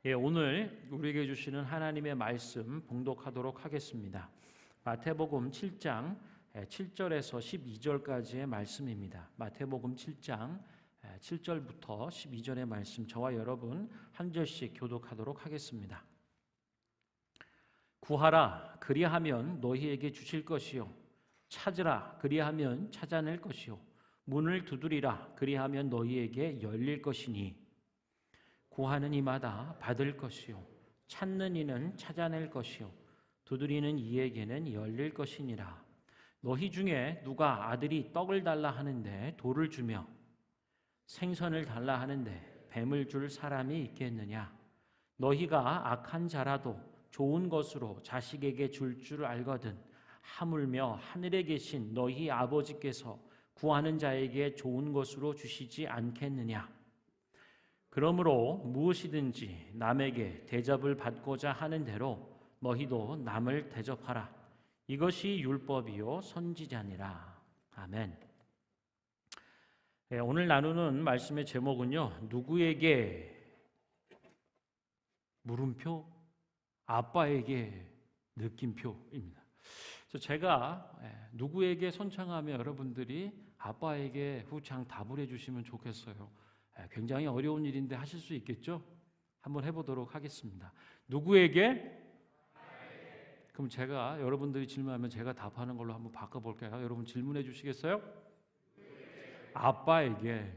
오늘 우리에게 주시는 하나님의 말씀 봉독하도록 하겠습니다. 마태복음 7장 7절에서 12절까지의 말씀입니다. 마태복음 7장 7절부터 12절의 말씀, 저와 여러분 한 절씩 교독하도록 하겠습니다. 구하라, 그리하면 너희에게 주실 것이요, 찾으라, 그리하면 찾아낼 것이요, 문을 두드리라, 그리하면 너희에게 열릴 것이니, 구하는 이마다 받을 것이요, 찾는 이는 찾아낼 것이요, 두드리는 이에게는 열릴 것이니라. 너희 중에 누가 아들이 떡을 달라 하는데 돌을 주며, 생선을 달라 하는데 뱀을 줄 사람이 있겠느냐? 너희가 악한 자라도 좋은 것으로 자식에게 줄 알거든 하물며 하늘에 계신 너희 아버지께서 구하는 자에게 좋은 것으로 주시지 않겠느냐? 그러므로 무엇이든지 남에게 대접을 받고자 하는 대로 너희도 남을 대접하라. 이것이 율법이요 선지자니라. 아멘. 오늘 나누는 말씀의 제목은요, 누구에게 물음표, 아빠에게 느낌표입니다. 제가 누구에게 선창하며 여러분들이 아빠에게 후창 답을 해주시면 좋겠어요. 굉장히 어려운 일인데 하실 수 있겠죠? 한번 해보도록 하겠습니다. 누구에게? 그럼 제가, 여러분들이 질문하면 제가 답하는 걸로 한번 바꿔볼게요. 여러분 질문해 주시겠어요? 아빠에게.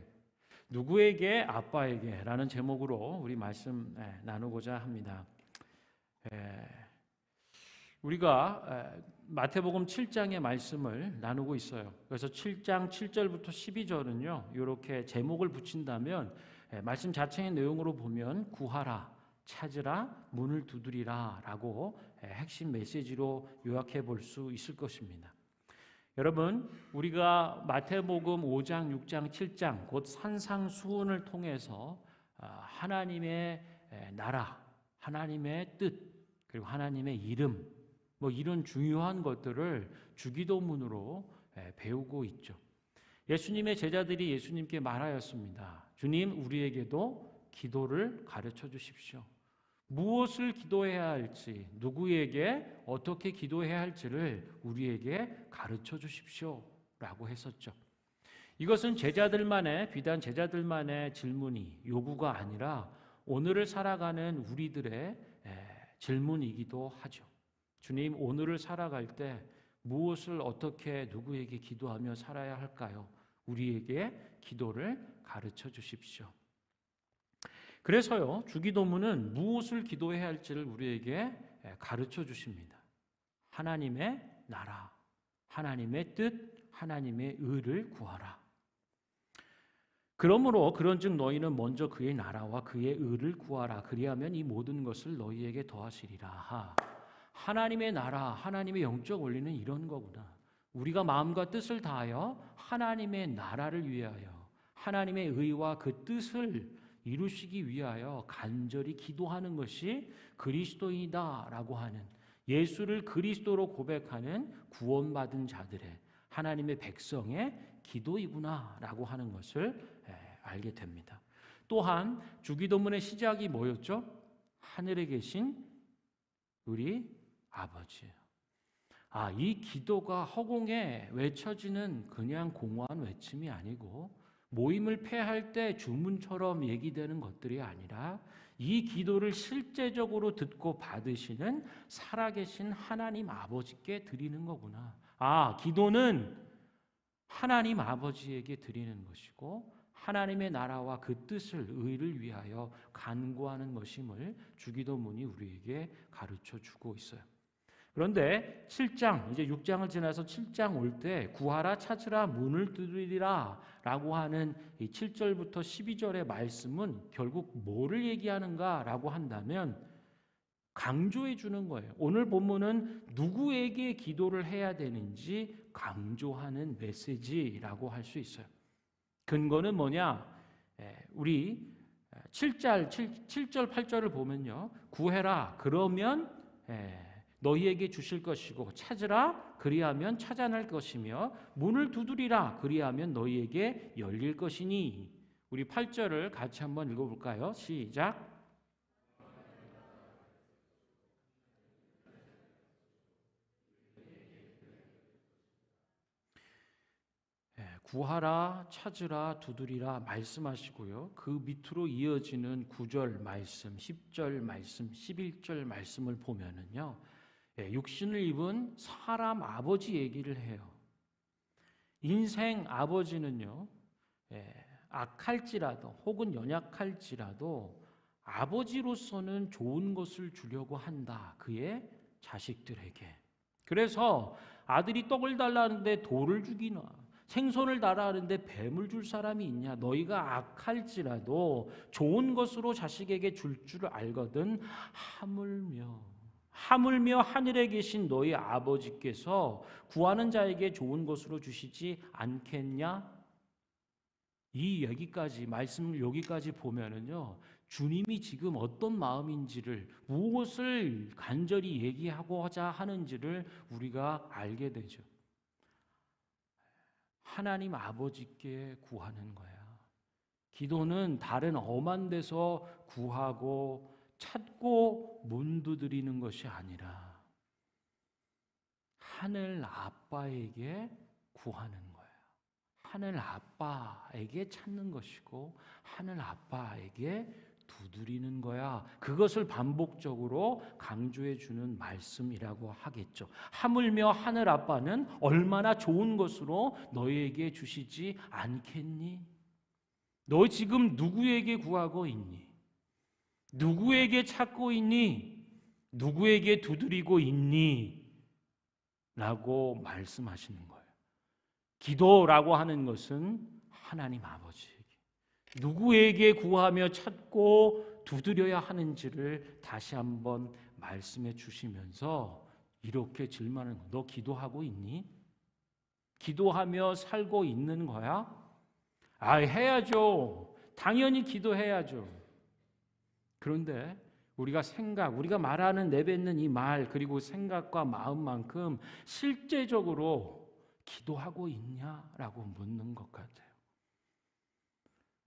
누구에게? 아빠에게 라는 제목으로 우리 말씀 나누고자 합니다. 우리가 마태복음 7장의 말씀을 나누고 있어요. 그래서 7장 7절부터 12절은요, 이렇게 제목을 붙인다면 말씀 자체의 내용으로 보면 구하라, 찾으라, 문을 두드리라 라고 핵심 메시지로 요약해 볼 수 있을 것입니다. 여러분, 우리가 마태복음 5장, 6장, 7장 곧 산상수훈을 통해서 하나님의 나라, 하나님의 뜻, 그리고 하나님의 이름, 이런 중요한 것들을 주기도문으로 배우고 있죠. 예수님의 제자들이 예수님께 말하였습니다. 주님, 우리에게도 기도를 가르쳐 주십시오. 무엇을 기도해야 할지, 누구에게 어떻게 기도해야 할지를 우리에게 가르쳐 주십시오 라고 했었죠. 이것은 비단 제자들만의 질문이, 요구가 아니라 오늘을 살아가는 우리들의 질문이기도 하죠. 주님, 오늘을 살아갈 때 무엇을 어떻게 누구에게 기도하며 살아야 할까요? 우리에게 기도를 가르쳐 주십시오. 그래서요, 주기도문은 무엇을 기도해야 할지를 우리에게 가르쳐 주십니다. 하나님의 나라, 하나님의 뜻, 하나님의 의를 구하라. 그러므로 그런즉 너희는 먼저 그의 나라와 그의 의를 구하라. 그리하면 이 모든 것을 너희에게 더하시리라. 하나님의 나라, 하나님의 영적 원리는 이런 거구나. 우리가 마음과 뜻을 다하여 하나님의 나라를 위하여, 하나님의 의와 그 뜻을 이루시기 위하여 간절히 기도하는 것이 그리스도인이다라고 하는, 예수를 그리스도로 고백하는 구원받은 자들의, 하나님의 백성의 기도이구나라고 하는 것을 알게 됩니다. 또한 주기도문의 시작이 뭐였죠? 하늘에 계신 우리 아버지. 이 기도가 허공에 외쳐지는 그냥 공허한 외침이 아니고, 모임을 폐할 때 주문처럼 얘기되는 것들이 아니라 이 기도를 실제적으로 듣고 받으시는 살아계신 하나님 아버지께 드리는 거구나. 기도는 하나님 아버지에게 드리는 것이고, 하나님의 나라와 그 뜻을, 의를 위하여 간구하는 것임을 주기도문이 우리에게 가르쳐 주고 있어요. 그런데 7장, 이제 6장을 지나서 7장 올 때 구하라, 찾으라, 문을 두드리라 라고 하는 이 7절부터 12절의 말씀은 결국 뭐를 얘기하는가라고 한다면 강조해 주는 거예요. 오늘 본문은 누구에게 기도를 해야 되는지 강조하는 메시지라고 할 수 있어요. 근거는 뭐냐? 우리 7절, 8절을 보면요, 구해라, 그러면 너희에게 주실 것이고, 찾으라, 그리하면 찾아낼 것이며, 문을 두드리라, 그리하면 너희에게 열릴 것이니. 우리 8절을 같이 한번 읽어볼까요? 시작. 구하라, 찾으라, 두드리라 말씀하시고요. 그 밑으로 이어지는 9절 말씀, 10절 말씀, 11절 말씀을 보면은요. 육신을 입은 사람 아버지 얘기를 해요. 인생 아버지는요. 악할지라도 혹은 연약할지라도 아버지로서는 좋은 것을 주려고 한다. 그의 자식들에게. 그래서 아들이 떡을 달라는데 돌을 주기나 생선을 달라는데 뱀을 줄 사람이 있냐? 너희가 악할지라도 좋은 것으로 자식에게 줄 줄 알거든. 하물며 하늘에 계신 너희 아버지께서 구하는 자에게 좋은 것으로 주시지 않겠냐? 이 얘기까지 말씀을 여기까지 보면은요. 주님이 지금 어떤 마음인지를 무엇을 간절히 얘기하고자 하는지를 우리가 알게 되죠. 하나님 아버지께 구하는 거야. 기도는 다른 엄한 데서 구하고 찾고 문 두드리는 것이 아니라 하늘 아빠에게 구하는 거야. 하늘 아빠에게 찾는 것이고 하늘 아빠에게 두드리는 거야. 그것을 반복적으로 강조해 주는 말씀이라고 하겠죠. 하물며 하늘 아빠는 얼마나 좋은 것으로 너희에게 주시지 않겠니? 너 지금 누구에게 구하고 있니? 누구에게 찾고 있니? 누구에게 두드리고 있니? 라고 말씀하시는 거예요. 기도라고 하는 것은 하나님 아버지에게 누구에게 구하며 찾고 두드려야 하는지를 다시 한번 말씀해 주시면서 이렇게 질문하는 거예요. 너 기도하고 있니? 기도하며 살고 있는 거야? 해야죠. 당연히 기도해야죠. 그런데 우리가 말하는 내뱉는 이 말 그리고 생각과 마음만큼 실제적으로 기도하고 있냐라고 묻는 것 같아요.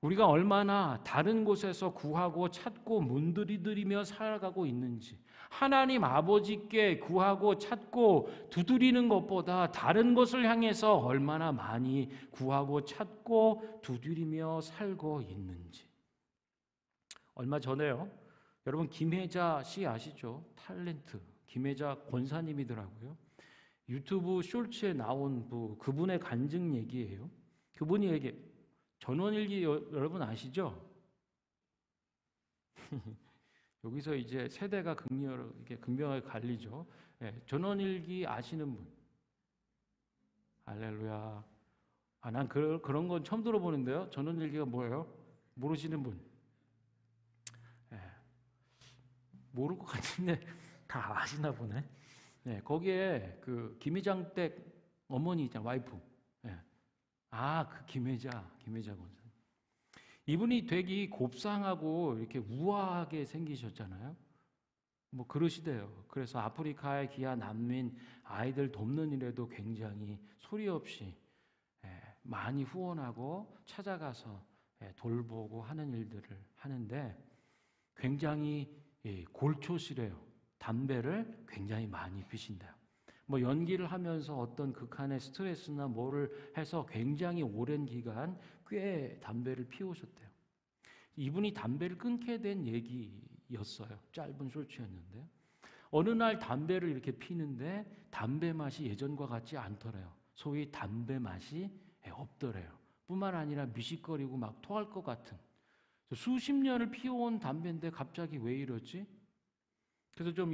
우리가 얼마나 다른 곳에서 구하고 찾고 문들이들이며 살아가고 있는지, 하나님 아버지께 구하고 찾고 두드리는 것보다 다른 것을 향해서 얼마나 많이 구하고 찾고 두드리며 살고 있는지. 얼마 전에요. 여러분 김혜자 씨 아시죠? 탤런트 김혜자 권사님이더라고요. 유튜브 쇼츠에 나온 그분의 간증 얘기예요. 그분이 전원일기 여러분 아시죠? 여기서 이제 세대가 극명하게 갈리죠. 전원일기 아시는 분? 할렐루야. 난 그런 건 처음 들어보는데요. 전원일기가 뭐예요? 모르시는 분? 모를 것 같은데 다 아시나 보네. 거기에 그 김희장 댁 어머니 있잖아, 와이프. 그 김혜자 권사. 이분이 되게 곱상하고 이렇게 우아하게 생기셨잖아요. 뭐 그러시대요. 그래서 아프리카의 기아 난민 아이들 돕는 일에도 굉장히 소리 없이 많이 후원하고 찾아가서 돌보고 하는 일들을 하는데 굉장히 골초시래요. 담배를 굉장히 많이 피신대요. 뭐 연기를 하면서 어떤 극한의 스트레스나 뭐를 해서 굉장히 오랜 기간 꽤 담배를 피우셨대요. 이분이 담배를 끊게 된 얘기였어요. 짧은 쇼츠였는데 어느 날 담배를 이렇게 피는데 담배 맛이 예전과 같지 않더래요. 소위 담배 맛이 없더래요. 뿐만 아니라 미식거리고 막 토할 것 같은 수십 년을 피워온 담배인데 갑자기 왜 이러지? 그래서 좀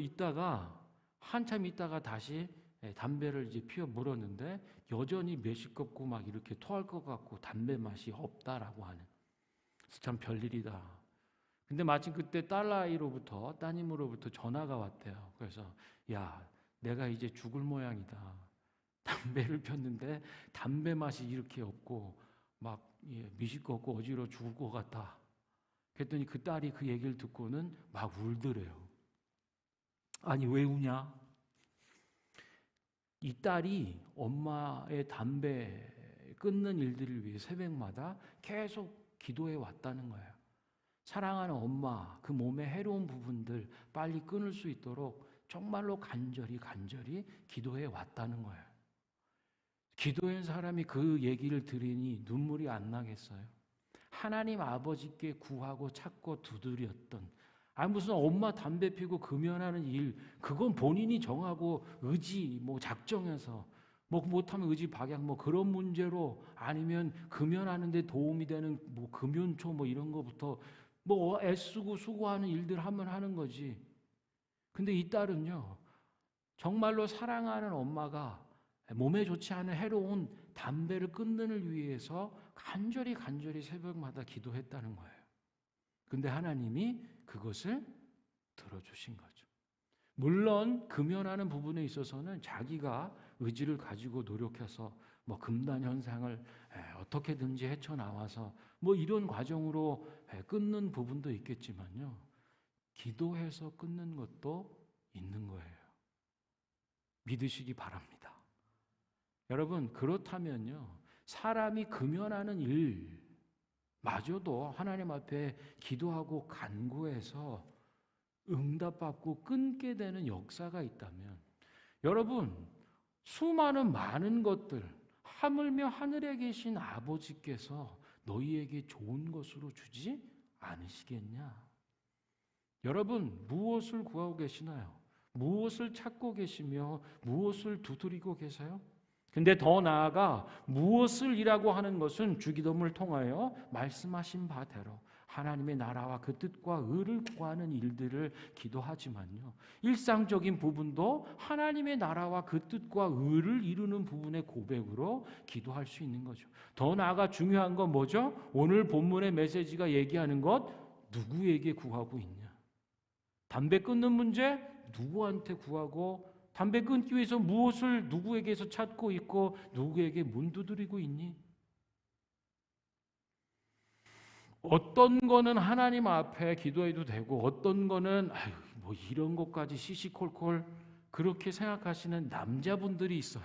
한참 있다가 다시 담배를 이제 피워 물었는데 여전히 매식겁고 막 이렇게 토할 것 같고 담배 맛이 없다라고 하는. 그래서 참 별일이다. 근데 마침 그때 따님으로부터 전화가 왔대요. 그래서 야, 내가 이제 죽을 모양이다. 담배를 폈는데 담배 맛이 이렇게 없고 막 미식겁고 어지러워 죽을 것 같다. 그랬더니 그 딸이 그 얘기를 듣고는 막 울더래요. 아니 왜 우냐? 이 딸이 엄마의 담배 끊는 일들을 위해 새벽마다 계속 기도해 왔다는 거예요. 사랑하는 엄마, 그 몸의 해로운 부분들 빨리 끊을 수 있도록 정말로 간절히 기도해 왔다는 거예요. 기도한 사람이 그 얘기를 들으니 눈물이 안 나겠어요? 하나님 아버지께 구하고 찾고 두드렸던, 무슨 엄마 담배 피고 금연하는 일, 그건 본인이 정하고 의지 작정해서 못하면 의지 박약 그런 문제로, 아니면 금연하는데 도움이 되는 금연초 이런 거부터 애쓰고 수고하는 일들 하면 하는 거지. 근데 이 딸은요, 정말로 사랑하는 엄마가 몸에 좋지 않은 해로운 담배를 끊는 위해서 간절히 새벽마다 기도했다는 거예요. 근데 하나님이 그것을 들어주신 거죠. 물론 금연하는 부분에 있어서는 자기가 의지를 가지고 노력해서 금단 현상을 어떻게든지 헤쳐나와서 이런 과정으로 끊는 부분도 있겠지만요, 기도해서 끊는 것도 있는 거예요. 믿으시기 바랍니다. 여러분, 그렇다면요, 사람이 금연하는 일마저도 하나님 앞에 기도하고 간구해서 응답받고 끊게 되는 역사가 있다면, 여러분, 많은 것들, 하물며 하늘에 계신 아버지께서 너희에게 좋은 것으로 주지 않으시겠냐? 여러분, 무엇을 구하고 계시나요? 무엇을 찾고 계시며 무엇을 두드리고 계세요? 근데 더 나아가 무엇을 이라고 하는 것은 주기도문을 통하여 말씀하신 바대로 하나님의 나라와 그 뜻과 의를 구하는 일들을 기도하지만요, 일상적인 부분도 하나님의 나라와 그 뜻과 의를 이루는 부분의 고백으로 기도할 수 있는 거죠. 더 나아가 중요한 건 뭐죠? 오늘 본문의 메시지가 얘기하는 것, 누구에게 구하고 있냐? 담배 끊는 문제, 누구한테 구하고, 담배 끊기 위해서 무엇을 누구에게서 찾고 있고, 누구에게 문 두드리고 있니? 어떤 거는 하나님 앞에 기도해도 되고, 어떤 거는 이런 것까지 시시콜콜 그렇게 생각하시는 남자분들이 있어요.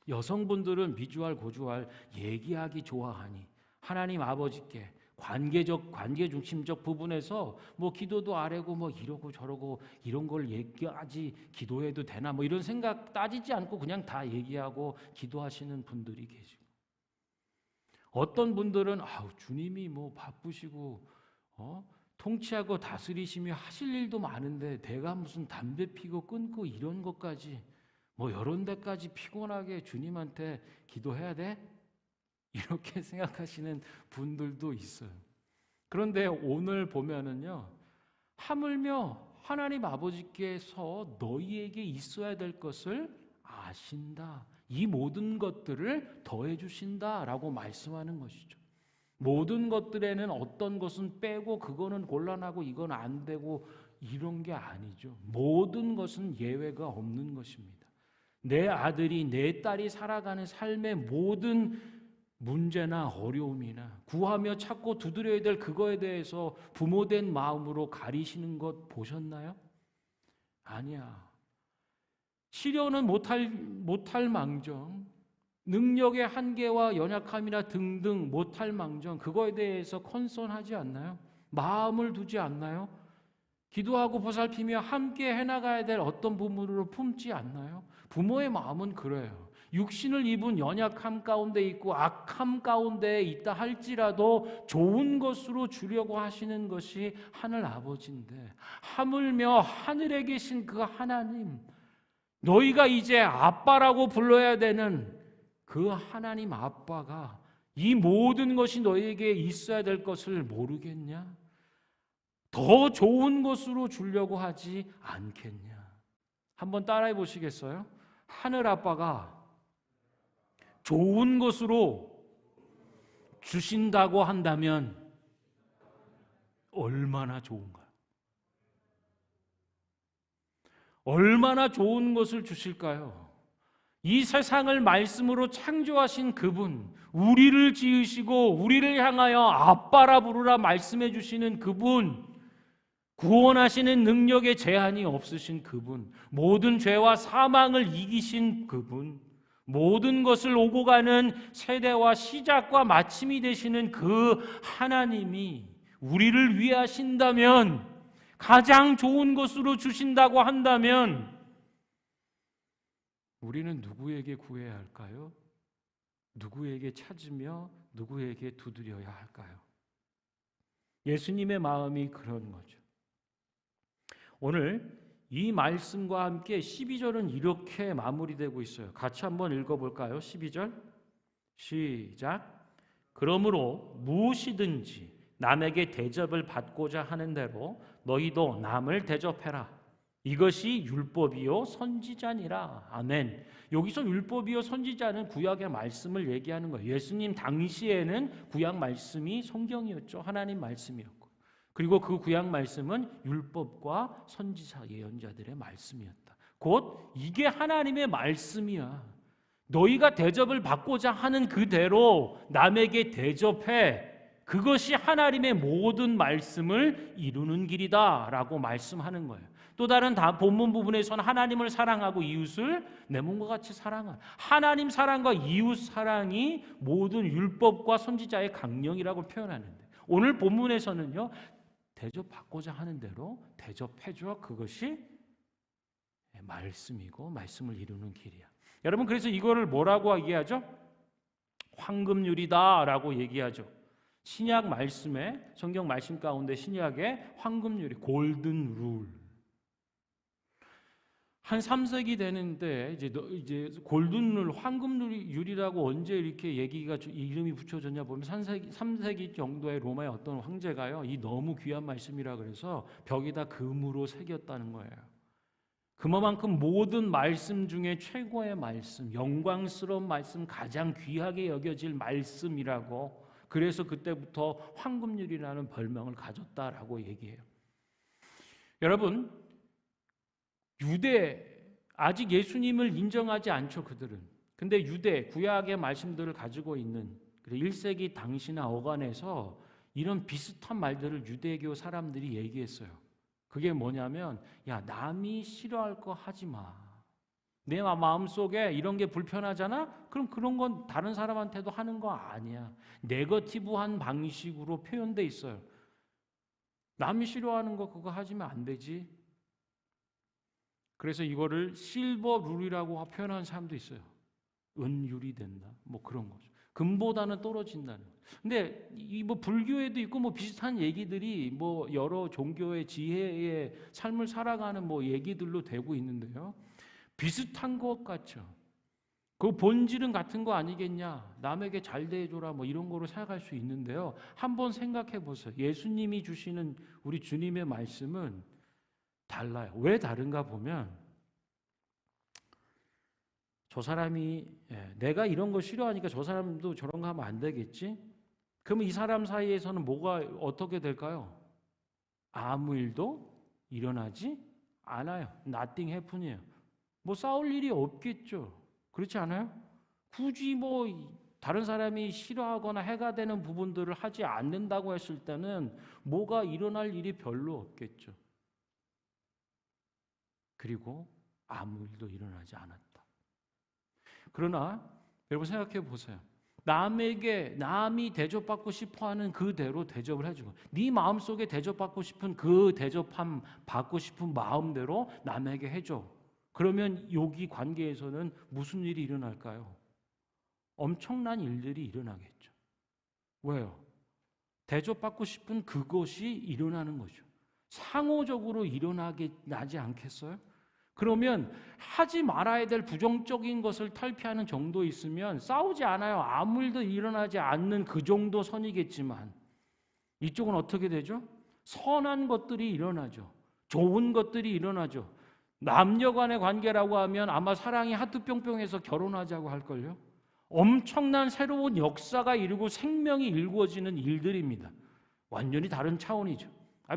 여성분들은 비주얼 고주얼 얘기하기 좋아하니 하나님 아버지께 관계 중심적 부분에서 기도도 아래고 이러고 저러고 이런 걸 얘기하지 기도해도 되나 이런 생각 따지지 않고 그냥 다 얘기하고 기도하시는 분들이 계시고, 어떤 분들은 주님이 바쁘시고 통치하고 다스리시며 하실 일도 많은데 내가 무슨 담배 피고 끊고 이런 것까지 이런 데까지 피곤하게 주님한테 기도해야 돼? 이렇게 생각하시는 분들도 있어요. 그런데 오늘 보면은요, 하물며 하나님 아버지께서 너희에게 있어야 될 것을 아신다, 이 모든 것들을 더해 주신다라고 말씀하는 것이죠. 모든 것들에는 어떤 것은 빼고 그거는 곤란하고 이건 안 되고 이런 게 아니죠. 모든 것은 예외가 없는 것입니다. 내 아들이 내 딸이 살아가는 삶의 모든 문제나 어려움이나 구하며 찾고 두드려야 될 그거에 대해서 부모된 마음으로 가리시는 것 보셨나요? 아니야. 치료는 못할 망정, 능력의 한계와 연약함이나 등등 못할 망정, 그거에 대해서 컨선하지 않나요? 마음을 두지 않나요? 기도하고 보살피며 함께 해나가야 될 어떤 부분으로 품지 않나요? 부모의 마음은 그래요. 육신을 입은 연약함 가운데 있고 악함 가운데 있다 할지라도 좋은 것으로 주려고 하시는 것이 하늘 아버지인데, 하물며 하늘에 계신 그 하나님, 너희가 이제 아빠라고 불러야 되는 그 하나님 아빠가 이 모든 것이 너희에게 있어야 될 것을 모르겠냐? 더 좋은 것으로 주려고 하지 않겠냐? 한번 따라해 보시겠어요? 하늘 아빠가 좋은 것으로 주신다고 한다면 얼마나 좋은가요? 얼마나 좋은 것을 주실까요? 이 세상을 말씀으로 창조하신 그분, 우리를 지으시고 우리를 향하여 아빠라 부르라 말씀해 주시는 그분, 구원하시는 능력에 제한이 없으신 그분, 모든 죄와 사망을 이기신 그분, 모든 것을 오고 가는 세대와 시작과 마침이 되시는 그 하나님이 우리를 위하신다면, 가장 좋은 것으로 주신다고 한다면 우리는 누구에게 구해야 할까요? 누구에게 찾으며 누구에게 두드려야 할까요? 예수님의 마음이 그런 거죠. 오늘 이 말씀과 함께 12절은 이렇게 마무리되고 있어요. 같이 한번 읽어볼까요? 12절 시작. 그러므로 무엇이든지 남에게 대접을 받고자 하는 대로 너희도 남을 대접해라. 이것이 율법이요 선지자니라. 아멘. 여기서 율법이요 선지자는 구약의 말씀을 얘기하는 거예요. 예수님 당시에는 구약 말씀이 성경이었죠. 하나님 말씀이었고, 그리고 그 구약 말씀은 율법과 선지자 예언자들의 말씀이었다. 곧 이게 하나님의 말씀이야. 너희가 대접을 받고자 하는 그대로 남에게 대접해. 그것이 하나님의 모든 말씀을 이루는 길이다 라고 말씀하는 거예요. 또 다른 본문 부분에서는 하나님을 사랑하고 이웃을 내 몸과 같이 사랑하는, 하나님 사랑과 이웃 사랑이 모든 율법과 선지자의 강령이라고 표현하는데, 오늘 본문에서는요, 대접받고자 하는 대로 대접해줘. 그것이 말씀이고 말씀을 이루는 길이야. 여러분, 그래서 이거를 뭐라고 얘기하죠? 황금률이다라고 얘기하죠. 신약 말씀에, 성경 말씀 가운데 신약의 황금률이 골든 룰. 한 3세기 되는데 이제 골든룰, 황금률이라고 언제 이렇게 얘기가 이름이 붙여졌냐 보면 3세기 정도의 로마의 어떤 황제가요, 이 너무 귀한 말씀이라 그래서 벽에다 금으로 새겼다는 거예요. 그만큼 모든 말씀 중에 최고의 말씀, 영광스러운 말씀, 가장 귀하게 여겨질 말씀이라고, 그래서 그때부터 황금률이라는 별명을 가졌다라고 얘기해요. 여러분, 유대, 아직 예수님을 인정하지 않죠, 그들은. 근데 유대, 구약의 말씀들을 가지고 있는 1세기 당시나 어간에서 이런 비슷한 말들을 유대교 사람들이 얘기했어요. 그게 뭐냐면, 야, 남이 싫어할 거 하지 마. 내 마음속에 이런 게 불편하잖아? 그럼 그런 건 다른 사람한테도 하는 거 아니야. 네거티브한 방식으로 표현돼 있어요. 남이 싫어하는 거 그거 하시면 안 되지. 그래서 이거를 실버 룰이라고 표현하는 사람도 있어요. 은율이 된다. 뭐 그런 거죠. 금보다는 떨어진다는 거죠. 근데 이 뭐 불교에도 있고 뭐 비슷한 얘기들이 뭐 여러 종교의 지혜의 삶을 살아가는 뭐 얘기들로 되고 있는데요. 비슷한 것 같죠. 그 본질은 같은 거 아니겠냐? 남에게 잘 대해줘라 뭐 이런 거로 생각할 수 있는데요. 한번 생각해 보세요. 예수님이 주시는 우리 주님의 말씀은 달라요. 왜 다른가 보면, 저 사람이 내가 이런 거 싫어하니까 저 사람도 저런 거 하면 안 되겠지? 그러면 이 사람 사이에서는 뭐가 어떻게 될까요? 아무 일도 일어나지 않아요. Nothing happen이에요. 뭐 싸울 일이 없겠죠. 그렇지 않아요? 굳이 뭐 다른 사람이 싫어하거나 해가 되는 부분들을 하지 않는다고 했을 때는 뭐가 일어날 일이 별로 없겠죠. 그리고 아무 일도 일어나지 않았다. 그러나 여러분 생각해 보세요. 남이 대접받고 싶어하는 그대로 대접을 해주고, 네 마음속에 대접받고 싶은 그 대접함 받고 싶은 마음대로 남에게 해줘. 그러면 여기 관계에서는 무슨 일이 일어날까요? 엄청난 일들이 일어나겠죠. 왜요? 대접받고 싶은 그것이 일어나는 거죠. 상호적으로 나지 않겠어요? 그러면 하지 말아야 될 부정적인 것을 탈피하는 정도 있으면 싸우지 않아요. 아무 일도 일어나지 않는 그 정도 선이겠지만, 이쪽은 어떻게 되죠? 선한 것들이 일어나죠. 좋은 것들이 일어나죠. 남녀 간의 관계라고 하면 아마 사랑이 하트 뿅뿅해서 결혼하자고 할걸요. 엄청난 새로운 역사가 이루고 생명이 일구어지는 일들입니다. 완전히 다른 차원이죠.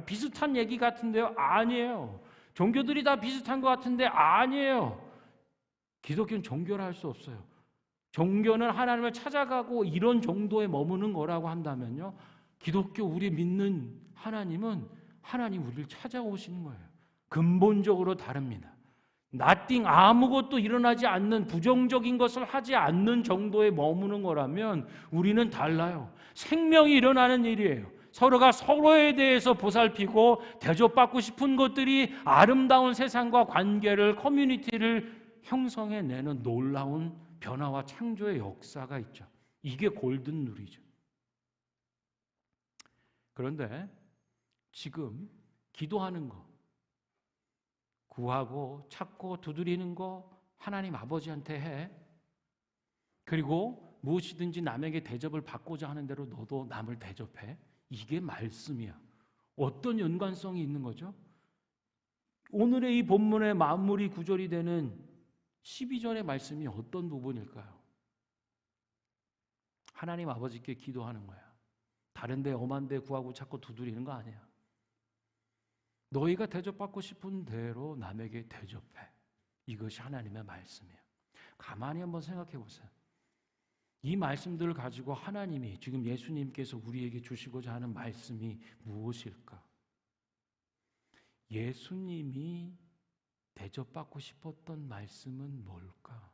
비슷한 얘기 같은데요? 아니에요. 종교들이 다 비슷한 것 같은데 아니에요. 기독교는 종교를 할 수 없어요. 종교는 하나님을 찾아가고 이런 정도에 머무는 거라고 한다면요, 기독교 우리 믿는 하나님은 하나님 우리를 찾아오시는 거예요. 근본적으로 다릅니다. nothing, 아무것도 일어나지 않는 부정적인 것을 하지 않는 정도에 머무는 거라면 우리는 달라요. 생명이 일어나는 일이에요. 서로가 서로에 대해서 보살피고 대접받고 싶은 것들이 아름다운 세상과 관계를, 커뮤니티를 형성해내는 놀라운 변화와 창조의 역사가 있죠. 이게 골든 룰이죠. 그런데 지금 기도하는 거, 구하고 찾고 두드리는 거 하나님 아버지한테 해. 그리고 무엇이든지 남에게 대접을 받고자 하는 대로 너도 남을 대접해. 이게 말씀이야. 어떤 연관성이 있는 거죠? 오늘의 이 본문의 마무리 구절이 되는 12절의 말씀이 어떤 부분일까요? 하나님 아버지께 기도하는 거야. 다른 데 엄한 데 구하고 찾고 두드리는 거 아니야. 너희가 대접받고 싶은 대로 남에게 대접해. 이것이 하나님의 말씀이에요. 가만히 한번 생각해 보세요. 이 말씀들을 가지고 하나님이 지금 예수님께서 우리에게 주시고자 하는 말씀이 무엇일까? 예수님이 대접받고 싶었던 말씀은 뭘까?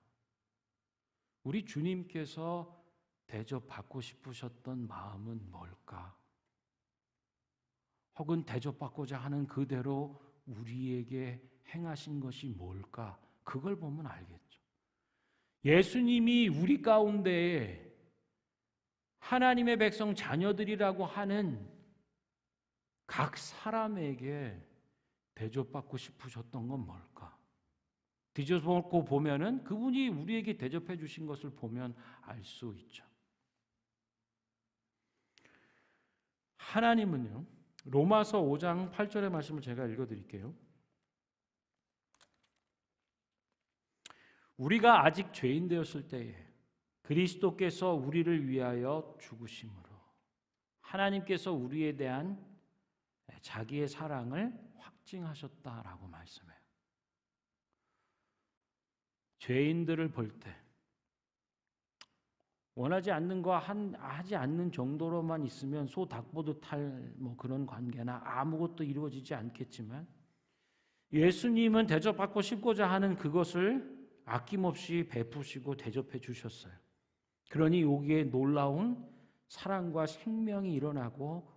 우리 주님께서 대접받고 싶으셨던 마음은 뭘까? 혹은 대접받고자 하는 그대로 우리에게 행하신 것이 뭘까? 그걸 보면 알겠죠. 예수님이 우리 가운데에 하나님의 백성 자녀들이라고 하는 각 사람에게 대접받고 싶으셨던 건 뭘까? 뒤져보고 보면은 그분이 우리에게 대접해 주신 것을 보면 알 수 있죠. 하나님은요, 로마서 5장 8절의 말씀을 제가 읽어드릴게요. 우리가 아직 죄인 되었을 때에 그리스도께서 우리를 위하여 죽으심으로 하나님께서 우리에 대한 자기의 사랑을 확증하셨다라고 말씀해요. 죄인들을 볼 때 원하지 않는 거 하지 않는 정도로만 있으면 소 닭 보듯 할 그런 관계나 아무것도 이루어지지 않겠지만 예수님은 대접받고 싶고자 하는 그것을 아낌없이 베푸시고 대접해 주셨어요. 그러니 여기에 놀라운 사랑과 생명이 일어나고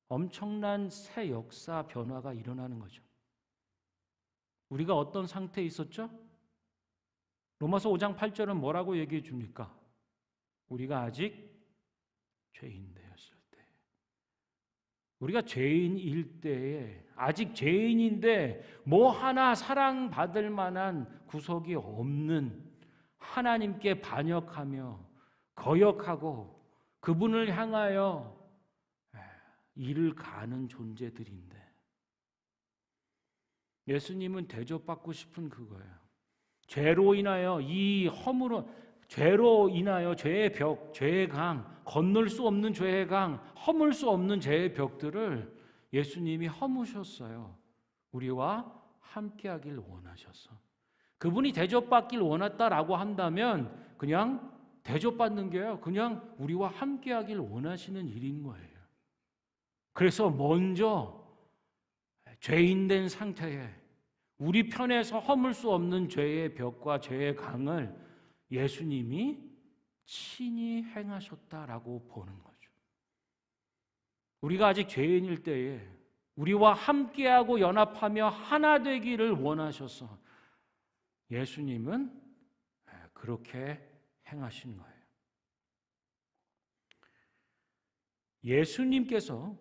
엄청난 새 역사 변화가 일어나는 거죠. 우리가 어떤 상태에 있었죠? 로마서 5장 8절은 뭐라고 얘기해 줍니까? 우리가 아직 죄인 되었을 때, 우리가 죄인일 때에 아직 죄인인데 뭐 하나 사랑받을 만한 구석이 없는 하나님께 반역하며 거역하고 그분을 향하여 일을 가는 존재들인데 예수님은 대접받고 싶은 그거예요. 죄로 인하여 죄로 인하여 죄의 벽, 죄의 강, 건널 수 없는 죄의 강, 허물 수 없는 죄의 벽들을 예수님이 허무셨어요. 우리와 함께하길 원하셔서. 그분이 대접받길 원했다라고 한다면 그냥 대접받는 게요, 그냥 우리와 함께하길 원하시는 일인 거예요. 그래서 먼저 죄인된 상태에 우리 편에서 허물 수 없는 죄의 벽과 죄의 강을 예수님이 친히 행하셨다라고 보는 거죠. 우리가 아직 죄인일 때에 우리와 함께하고 연합하며 하나 되기를 원하셔서 예수님은 그렇게 행하신 거예요. 예수님께서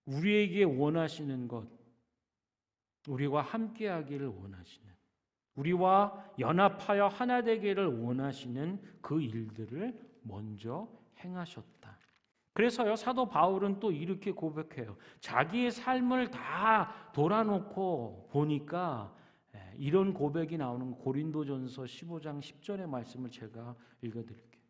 우리에게 원하시는 것, 우리와 함께하기를 원하시는, 우리와 연합하여 하나 되기를 원하시는 그 일들을 먼저 행하셨다. 그래서요, 사도 바울은 또 이렇게 고백해요. 자기의 삶을 다 돌아놓고 보니까 이런 고백이 나오는 고린도전서 15장 10절의 말씀을 제가 읽어드릴게요.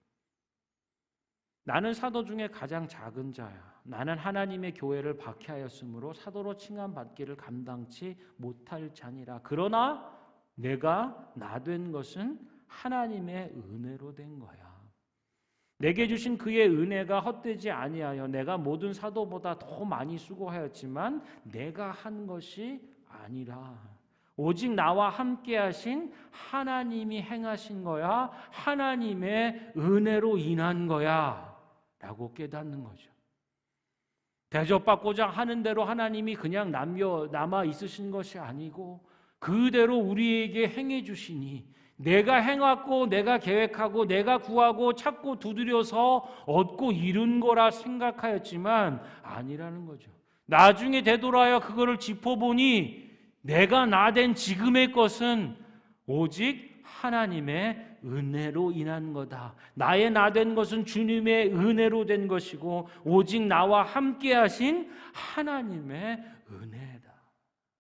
나는 사도 중에 가장 작은 자야. 나는 하나님의 교회를 박해하였으므로 사도로 칭함받기를 감당치 못할 자니라. 그러나 내가 나 된 것은 하나님의 은혜로 된 거야. 내게 주신 그의 은혜가 헛되지 아니하여 내가 모든 사도보다 더 많이 수고하였지만 내가 한 것이 아니라 오직 나와 함께 하신 하나님이 행하신 거야. 하나님의 은혜로 인한 거야 라고 깨닫는 거죠. 대접받고자 하는 대로 하나님이 그냥 남아 있으신 것이 아니고 그대로 우리에게 행해 주시니 내가 행하고 내가 계획하고 내가 구하고 찾고 두드려서 얻고 이룬 거라 생각하였지만 아니라는 거죠. 나중에 되돌아야 그거를 짚어보니 내가 나된 지금의 것은 오직 하나님의 은혜로 인한 거다. 나의 나된 것은 주님의 은혜로 된 것이고 오직 나와 함께 하신 하나님의 은혜다.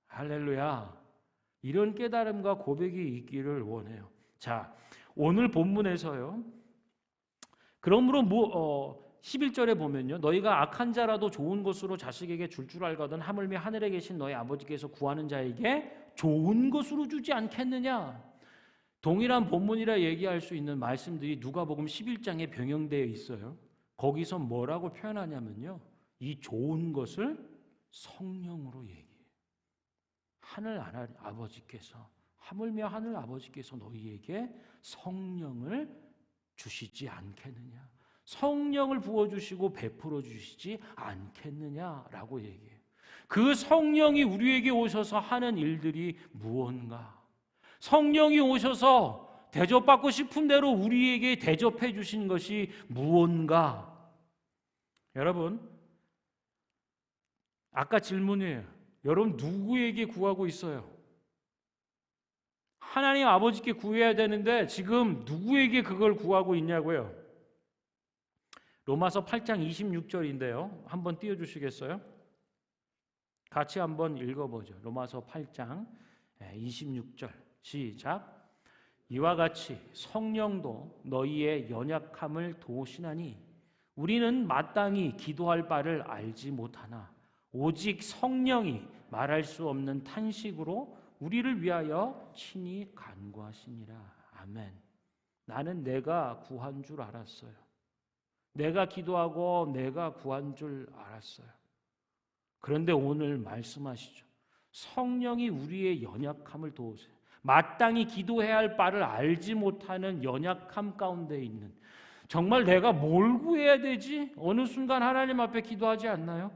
할렐루야. 이런 깨달음과 고백이 있기를 원해요. 자, 오늘 본문에서요. 그러므로 11절에 보면요. 너희가 악한 자라도 좋은 것으로 자식에게 줄 알거든 하물며 하늘에 계신 너희 아버지께서 구하는 자에게 좋은 것으로 주지 않겠느냐. 동일한 본문이라 얘기할 수 있는 말씀들이 누가복음 11장에 병영되어 있어요. 거기서 뭐라고 표현하냐면요. 이 좋은 것을 성령으로 얘기해요. 하늘 아버지께서 하물며 하늘 아버지께서 너희에게 성령을 주시지 않겠느냐. 성령을 부어주시고 베풀어 주시지 않겠느냐라고 얘기해요. 그 성령이 우리에게 오셔서 하는 일들이 무언가? 성령이 오셔서 대접받고 싶은 대로 우리에게 대접해 주신 것이 무언가? 여러분, 아까 질문이에요. 여러분 누구에게 구하고 있어요? 하나님 아버지께 구해야 되는데 지금 누구에게 그걸 구하고 있냐고요? 로마서 8장 26절인데요. 한번 띄워주시겠어요? 같이 한번 읽어보죠. 로마서 8장 26절 시작. 이와 같이 성령도 너희의 연약함을 도우시나니 우리는 마땅히 기도할 바를 알지 못하나 오직 성령이 말할 수 없는 탄식으로 우리를 위하여 친히 간구하시니라. 아멘. 나는 내가 구한 줄 알았어요. 내가 기도하고 내가 구한 줄 알았어요. 그런데 오늘 말씀하시죠. 성령이 우리의 연약함을 도우세요. 마땅히 기도해야 할 바를 알지 못하는 연약함 가운데 있는, 정말 내가 뭘 구해야 되지? 어느 순간 하나님 앞에 기도하지 않나요?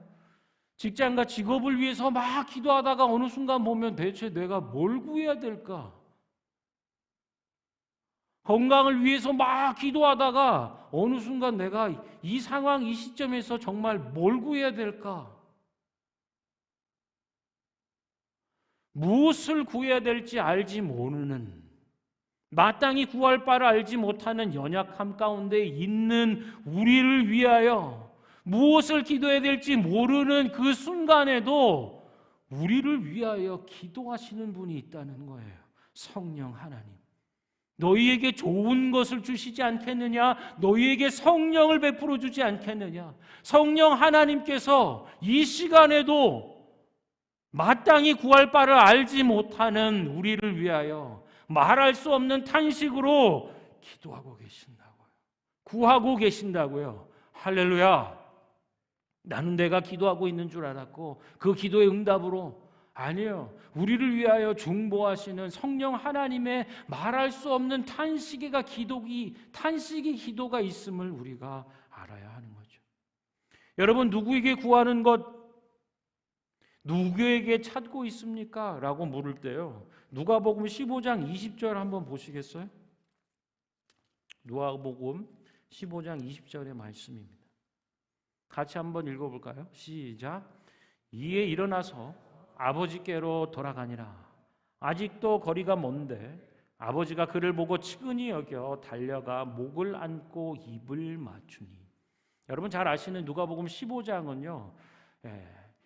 직장과 직업을 위해서 막 기도하다가 어느 순간 보면 대체 내가 뭘 구해야 될까? 건강을 위해서 막 기도하다가 어느 순간 내가 이 상황, 이 시점에서 정말 뭘 구해야 될까? 무엇을 구해야 될지 알지 모르는, 마땅히 구할 바를 알지 못하는 연약함 가운데 있는 우리를 위하여 무엇을 기도해야 될지 모르는 그 순간에도 우리를 위하여 기도하시는 분이 있다는 거예요. 성령 하나님. 너희에게 좋은 것을 주시지 않겠느냐? 너희에게 성령을 베풀어 주지 않겠느냐? 성령 하나님께서 이 시간에도 마땅히 구할 바를 알지 못하는 우리를 위하여 말할 수 없는 탄식으로 기도하고 계신다고요. 구하고 계신다고요. 할렐루야. 나는 내가 기도하고 있는 줄 알았고 그 기도의 응답으로, 아니에요. 우리를 위하여 중보하시는 성령 하나님의 말할 수 없는 탄식이 기도가 있음을 우리가 알아야 하는 거죠. 여러분, 누구에게 구하는 것, 누구에게 찾고 있습니까? 라고 물을 때요, 누가복음 15장 20절 한번 보시겠어요? 누가복음 15장 20절의 말씀입니다. 같이 한번 읽어볼까요? 시작. 이에 일어나서 아버지께로 돌아가니라. 아직도 거리가 먼데 아버지가 그를 보고 측은히 여겨 달려가 목을 안고 입을 맞추니. 여러분 잘 아시는 누가복음 15장은요,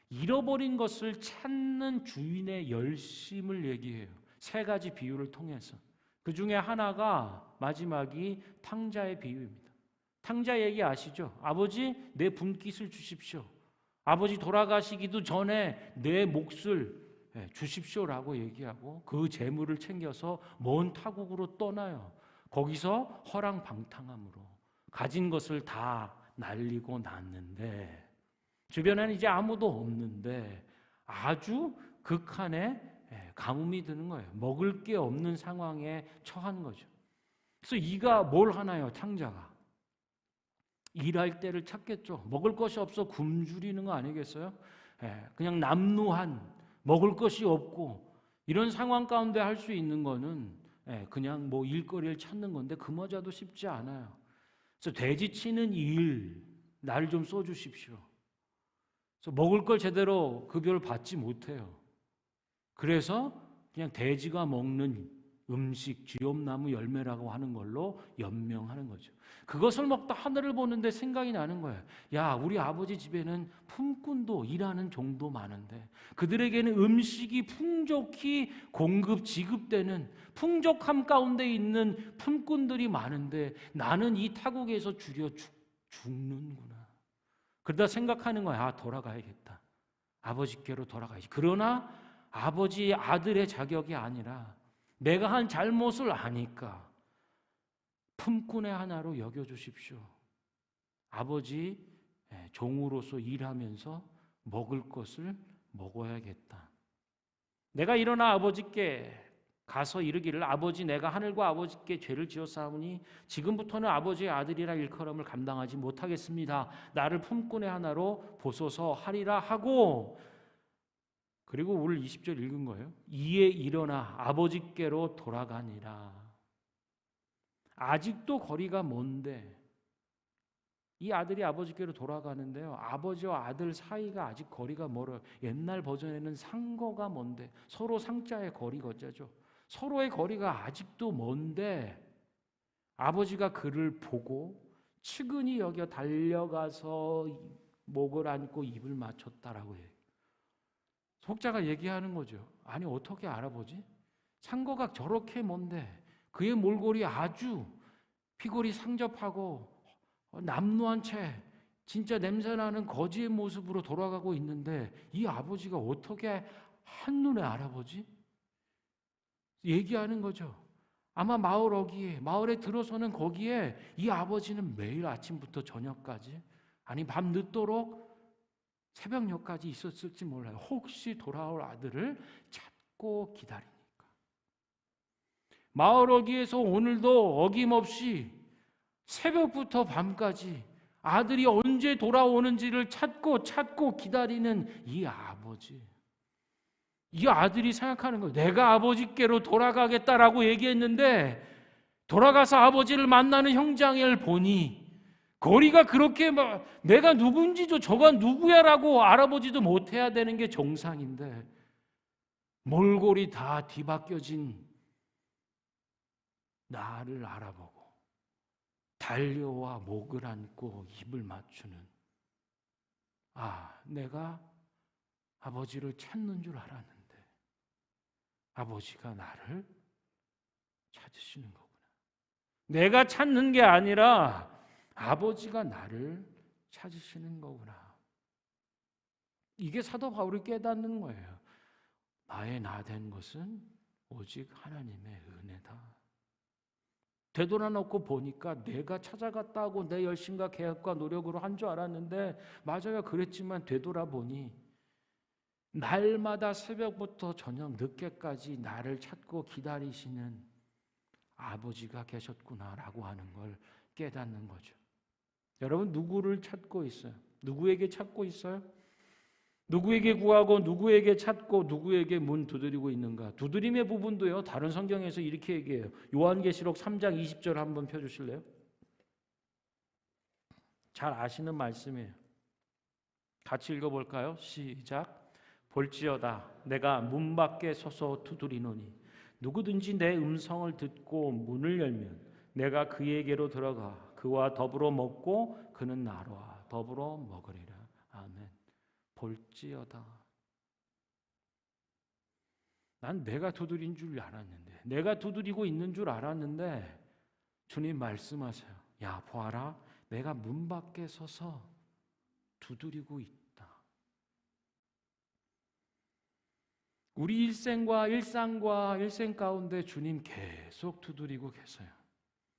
잃어버린 것을 찾는 주인의 열심을 얘기해요. 세 가지 비유를 통해서. 그 중에 하나가 마지막이 탕자의 비유입니다. 탕자 얘기 아시죠? 아버지, 내 분깃을 주십시오. 아버지 돌아가시기도 전에 내 몫을 주십시오라고 얘기하고 그 재물을 챙겨서 먼 타국으로 떠나요. 거기서 허랑방탕함으로 가진 것을 다 날리고 났는데 주변에는 이제 아무도 없는데 아주 극한의 가뭄이 드는 거예요. 먹을 게 없는 상황에 처한 거죠. 그래서 이가 뭘 하나요? 탕자가 일할 때를 찾겠죠. 먹을 것이 없어 굶주리는 거 아니겠어요? 그냥 남루한, 먹을 것이 없고 이런 상황 가운데 할 수 있는 거는 그냥 뭐 일거리를 찾는 건데 그마저도 쉽지 않아요. 그래서 돼지 치는 일, 나를 좀 써주십시오. 그래서 먹을 걸 제대로 급여를 받지 못해요. 그래서 그냥 돼지가 먹는 음식, 쥐엄나무 열매라고 하는 걸로 연명하는 거죠. 그것을 먹다 하늘을 보는데 생각이 나는 거예요. 야, 우리 아버지 집에는 품꾼도 일하는 종도 많은데 그들에게는 음식이 풍족히 공급, 지급되는 풍족함 가운데 있는 품꾼들이 많은데 나는 이 타국에서 죽는구나. 그러다 생각하는 거야. 아, 돌아가야겠다. 아버지께로 돌아가야지. 그러나 아버지 아들의 자격이 아니라 내가 한 잘못을 아니까 품꾼의 하나로 여겨주십시오. 아버지 종으로서 일하면서 먹을 것을 먹어야겠다. 내가 일어나 아버지께 가서 이르기를 아버지 내가 하늘과 아버지께 죄를 지었사오니 지금부터는 아버지의 아들이라 일컬음을 감당하지 못하겠습니다. 나를 품꾼의 하나로 보소서 하리라 하고 그리고 오늘 20절 읽은 거예요. 이에 일어나 아버지께로 돌아가니라. 아직도 거리가 먼데 이 아들이 아버지께로 돌아가는데요. 아버지와 아들 사이가 아직 거리가 멀어요. 옛날 버전에는 상거가 먼데 서로 상자의 거리 거자죠. 서로의 거리가 아직도 먼데 아버지가 그를 보고 측은히 여겨 달려가서 목을 안고 입을 맞췄다라고 해요. 속자가 얘기하는 거죠. 아니 어떻게 알아보지? 상거가 저렇게 먼데 그의 몰골이 아주 피골이 상접하고 남루한 채 진짜 냄새나는 거지의 모습으로 돌아가고 있는데 이 아버지가 어떻게 한눈에 알아보지? 얘기하는 거죠. 아마 마을 어귀에 마을에 들어서는 거기에 이 아버지는 매일 아침부터 저녁까지 아니 밤 늦도록 새벽녘까지 있었을지 몰라요. 혹시 돌아올 아들을 찾고 기다리니까. 마을 어귀에서 오늘도 어김없이 새벽부터 밤까지 아들이 언제 돌아오는지를 찾고 기다리는 이 아버지. 이 아들이 생각하는 거예요. 내가 아버지께로 돌아가겠다라고 얘기했는데 돌아가서 아버지를 만나는 형장을 보니 거리가 그렇게 막 내가 누군지도 저가 누구야라고 알아보지도 못해야 되는 게 정상인데 몰골이 다 뒤바뀌어진 나를 알아보고 달려와 목을 안고 입을 맞추는 내가 아버지를 찾는 줄 알았는데 아버지가 나를 찾으시는 거구나. 내가 찾는 게 아니라 아버지가 나를 찾으시는 거구나. 이게 사도 바울이 깨닫는 거예요. 나의 나 된 것은 오직 하나님의 은혜다. 되돌아놓고 보니까 내가 찾아갔다고 내 열심과 계획과 노력으로 한 줄 알았는데 맞아요. 그랬지만 되돌아보니 날마다 새벽부터 저녁 늦게까지 나를 찾고 기다리시는 아버지가 계셨구나라고 하는 걸 깨닫는 거죠. 여러분 누구를 찾고 있어요? 누구에게 찾고 있어요? 누구에게 구하고 누구에게 찾고 누구에게 문 두드리고 있는가? 두드림의 부분도요. 다른 성경에서 이렇게 얘기해요. 요한계시록 3장 20절 한번 펴주실래요? 잘 아시는 말씀이에요. 같이 읽어볼까요? 시작. 볼지어다 내가 문 밖에 서서 두드리노니 누구든지 내 음성을 듣고 문을 열면 내가 그에게로 들어가 그와 더불어 먹고 그는 나와 더불어 먹으리라. 아멘. 볼지어다. 난 내가 두드린 줄 알았는데 내가 두드리고 있는 줄 알았는데 주님 말씀하세요. 야 보아라 내가 문 밖에 서서 두드리고 있다. 우리 일상과 일생 가운데 주님 계속 두드리고 계세요.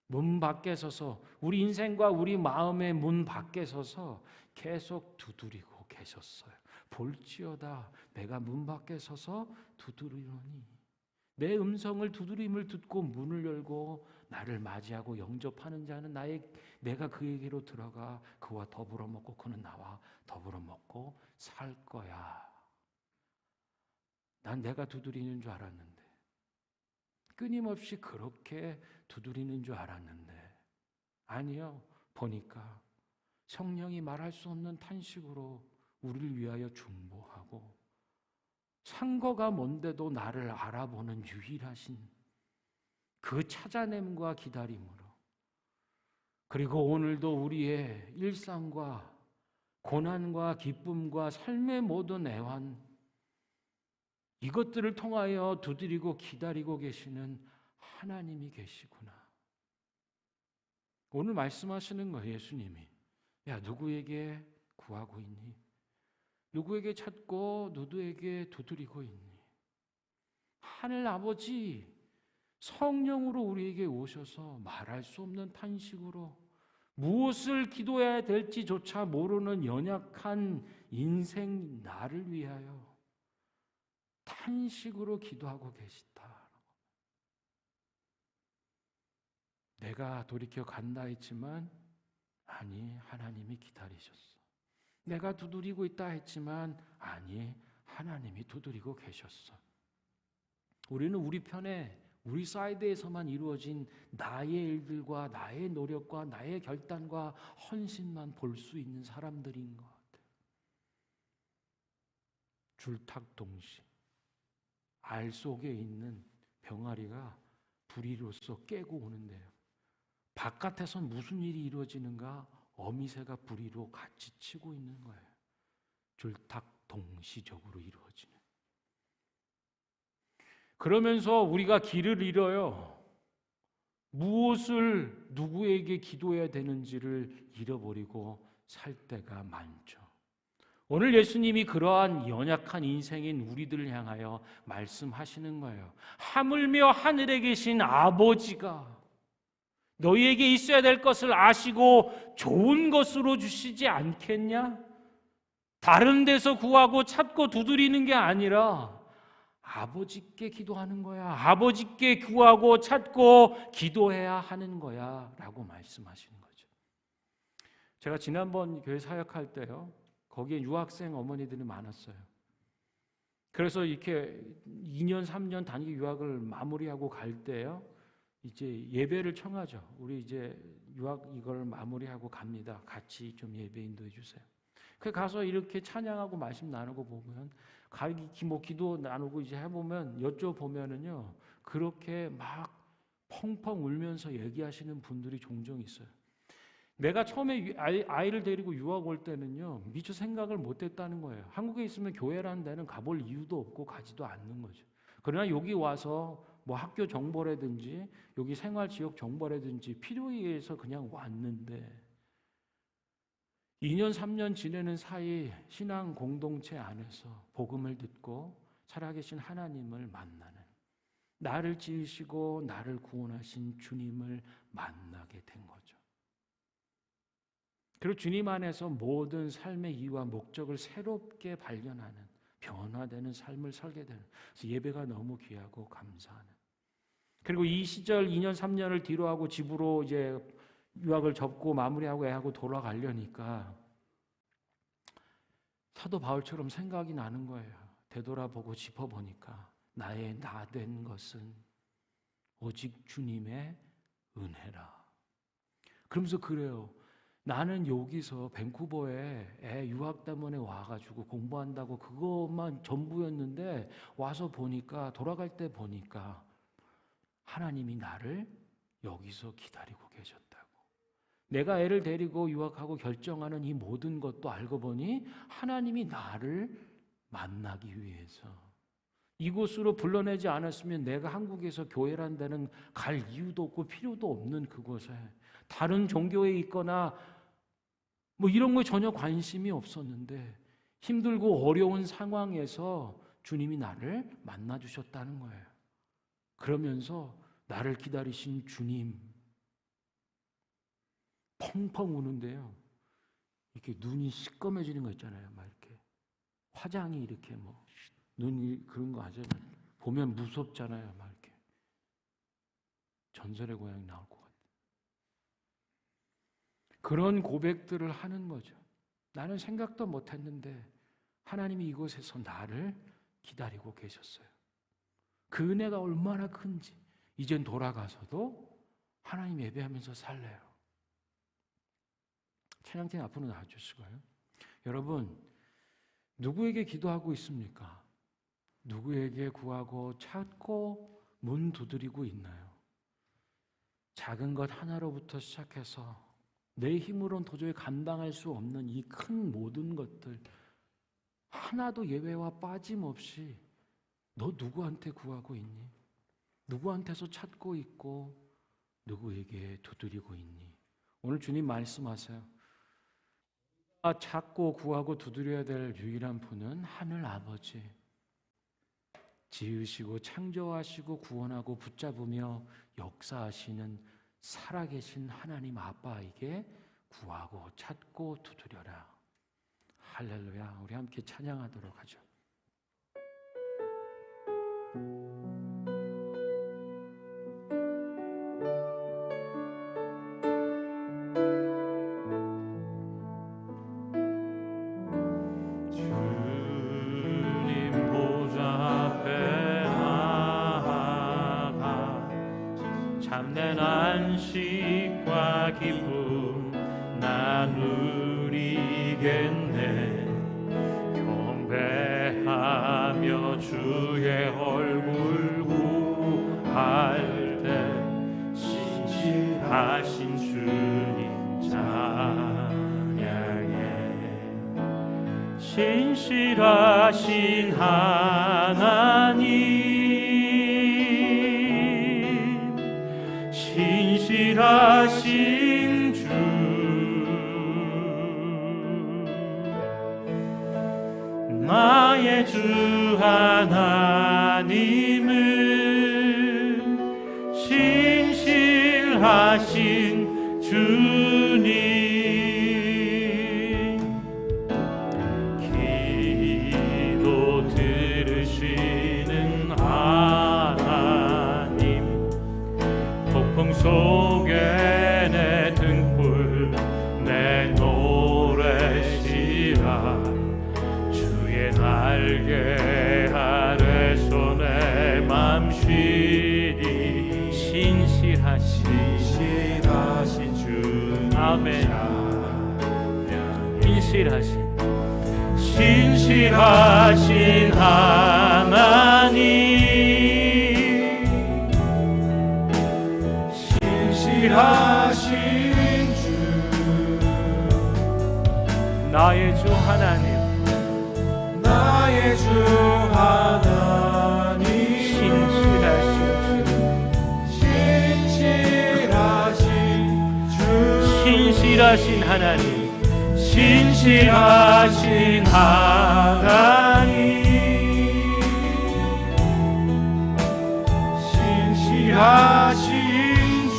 문 밖에 서서 우리 인생과 우리 마음의 문 밖에 서서 계속 두드리고 계셨어요. 볼지어다 내가 문 밖에 서서 두드리노니 내 음성을 두드림을 듣고 문을 열고 나를 맞이하고 영접하는 자는 내가 그에게로 들어가 그와 더불어 먹고 그는 나와 더불어 먹고 살 거야. 난 내가 두드리는 줄 알았는데, 끊임없이 그렇게 두드리는 줄 알았는데, 아니요. 보니까 성령이 말할 수 없는 탄식으로 우리를 위하여 중보하고, 상거가 뭔데도 나를 알아보는 유일하신 그 찾아냄과 기다림으로, 그리고 오늘도 우리의 일상과 고난과 기쁨과 삶의 모든 애환, 이것들을 통하여 두드리고 기다리고 계시는 하나님이 계시구나. 오늘 말씀하시는 거예요, 예수님이. 야, 누구에게 구하고 있니? 누구에게 찾고 누구에게 두드리고 있니? 하늘 아버지 성령으로 우리에게 오셔서 말할 수 없는 탄식으로 무엇을 기도해야 될지조차 모르는 연약한 인생 나를 위하여 탄식으로 기도하고 계시다. 내가 돌이켜 간다 했지만 아니, 하나님이 기다리셨어. 내가 두드리고 있다 했지만 아니, 하나님이 두드리고 계셨어. 우리는 우리 편에, 우리 사이드에서만 이루어진 나의 일들과 나의 노력과 나의 결단과 헌신만 볼 수 있는 사람들인 것 같아요. 줄탁동시 알 속에 있는 병아리가 부리로서 깨고 오는데요, 바깥에서 무슨 일이 이루어지는가 어미새가 부리로 같이 치고 있는 거예요. 줄탁동시적으로 이루어지는. 그러면서 우리가 길을 잃어요. 무엇을 누구에게 기도해야 되는지를 잃어버리고 살 때가 많죠. 오늘 예수님이 그러한 연약한 인생인 우리들을 향하여 말씀하시는 거예요. 하물며 하늘에 계신 아버지가 너희에게 있어야 될 것을 아시고 좋은 것으로 주시지 않겠냐? 다른 데서 구하고 찾고 두드리는 게 아니라 아버지께 기도하는 거야. 아버지께 구하고 찾고 기도해야 하는 거야 라고 말씀하시는 거죠. 제가 지난번 교회 사역할 때요, 거기에 유학생 어머니들이 많았어요. 그래서 이렇게 2년 3년 단기 유학을 마무리하고 갈 때요, 이제 예배를 청하죠. 우리 이제 유학 이걸 마무리하고 갑니다. 같이 좀 예배 인도해 주세요. 그 가서 이렇게 찬양하고 말씀 나누고 보면, 뭐 기도 나누고 이제 해보면, 여쭤보면은요, 그렇게 막 펑펑 울면서 얘기하시는 분들이 종종 있어요. 내가 처음에 아이를 데리고 유학 올 때는요, 미처 생각을 못했다는 거예요. 한국에 있으면 교회라는 데는 가볼 이유도 없고 가지도 않는 거죠. 그러나 여기 와서 뭐 학교 정보라든지 여기 생활 지역 정보라든지 필요에 의해서 그냥 왔는데, 2년 3년 지내는 사이 신앙 공동체 안에서 복음을 듣고 살아계신 하나님을 만나는, 나를 지으시고 나를 구원하신 주님을 만나게 된 거죠. 그리고 주님 안에서 모든 삶의 이유와 목적을 새롭게 발견하는, 변화되는 삶을 살게 되는, 그래서 예배가 너무 귀하고 감사하는. 그리고 이 시절 2년 3년을 뒤로 하고 집으로 이제 유학을 접고 마무리하고 애하고 돌아가려니까 사도 바울처럼 생각이 나는 거예요. 되돌아보고 짚어보니까 나의 나 된 것은 오직 주님의 은혜라. 그러면서 그래요. 나는 여기서 밴쿠버에 애 유학 때문에 와가지고 공부한다고 그것만 전부였는데, 와서 보니까, 돌아갈 때 보니까 하나님이 나를 여기서 기다리고 계셨다고. 내가 애를 데리고 유학하고 결정하는 이 모든 것도 알고 보니 하나님이 나를 만나기 위해서, 이곳으로 불러내지 않았으면 내가 한국에서 교회란 데는 갈 이유도 없고 필요도 없는 그곳에, 다른 종교에 있거나 뭐 이런 거에 전혀 관심이 없었는데 힘들고 어려운 상황에서 주님이 나를 만나주셨다는 거예요. 그러면서 나를 기다리신 주님, 펑펑 우는데요, 이렇게 눈이 시꺼매지는 거 있잖아요. 막 이렇게 화장이 이렇게 뭐 눈이 그런 거 아세요? 보면 무섭잖아요. 막 이렇게 전설의 고향이 나올 것 같아요. 그런 고백들을 하는 거죠. 나는 생각도 못했는데 하나님이 이곳에서 나를 기다리고 계셨어요. 그 은혜가 얼마나 큰지 이젠 돌아가서도 하나님 예배하면서 살래요. 찬양팀 앞으로 나와주실까요? 여러분, 누구에게 기도하고 있습니까? 누구에게 구하고 찾고 문 두드리고 있나요? 작은 것 하나로부터 시작해서 내 힘으로는 도저히 감당할 수 없는 이 큰 모든 것들 하나도 예외와 빠짐없이 너 누구한테 구하고 있니? 누구한테서 찾고 있고 누구에게 두드리고 있니? 오늘 주님 말씀하세요. 찾고 구하고 두드려야 될 유일한 분은 하늘 아버지. 지으시고 창조하시고 구원하고 붙잡으며 역사하시는 살아계신 하나님 아빠에게 구하고 찾고 두드려라. 할렐루야. 우리 함께 찬양하도록 하죠. 참된 안식과 기쁨 나누리겠네. 경배하며 주의 얼굴 구할 때 신실하신 주님 찬양해. 신실하신 하나님, 신실하신 주, 나의 주 하나님은 신실하신 주님. 기도 들으시는 하나님, 폭풍 속에 내 등불 내 노래시라. 주의 날개 아래서 내 맘 쉬리. 신실하신 주. 아멘. 신실하신 하나님, 신실하신 주, 나의 주 하나님, 나의 주 하나님, 신실하신 주, 신실하신 하나님, 신실하신 하나님, 신실하신 주,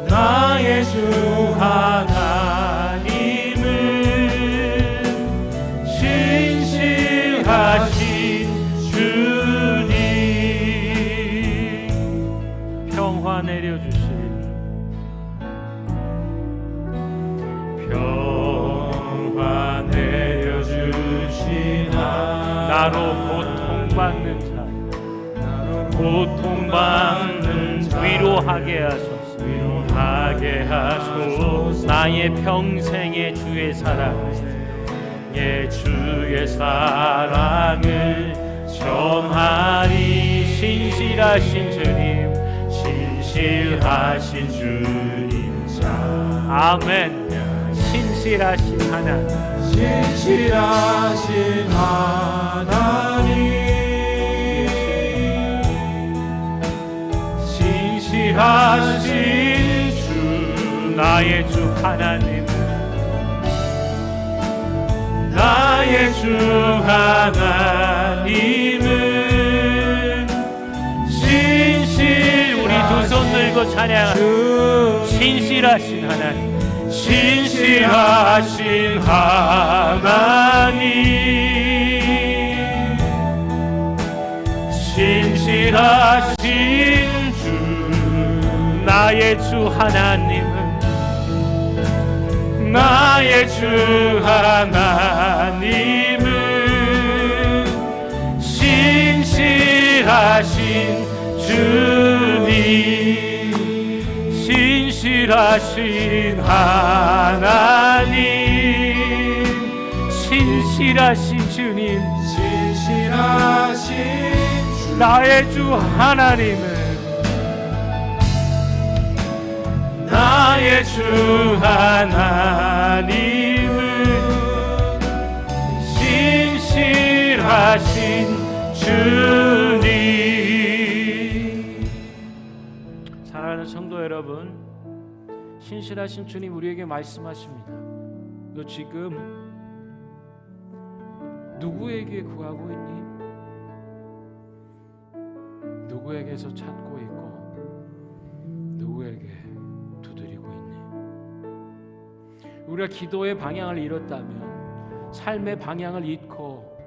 나의 주 하나님은 신실하신 주님. 평화 내려주신, 평화 내려주신 나로 고통받는 자, 고통받는 위로하게 하소서, 위로하게 하소서. 나의 평생의 주의 사랑, 예 주의 사랑을 전하리. 신실하신 주님, 신실하신 주님 자. 아멘. 신실하신 하나님, 신실하신 하나님, 신실하신 주, 나의 주 하나님, 나의 주 하나님은 우리 두 손 들고 찬양하는 신실하신 하나님, 신실하신 하나님, 신실하신 주, 나의 주 하나님은 나의 주 하나님은 신실하신 주님, 신실하신 하나님, 신실하신 주님, 신실하신 나의 주 하나님은 나의 주 하나님은 신실하신 주님. 사랑하는 성도 여러분, 신실하신 주님 우리에게 말씀하십니다. 너 지금 누구에게 구하고 있니? 누구에게서 찾고 있고 누구에게 두드리고 있니? 우리가 기도의 방향을 잃었다면, 삶의 방향을 잃고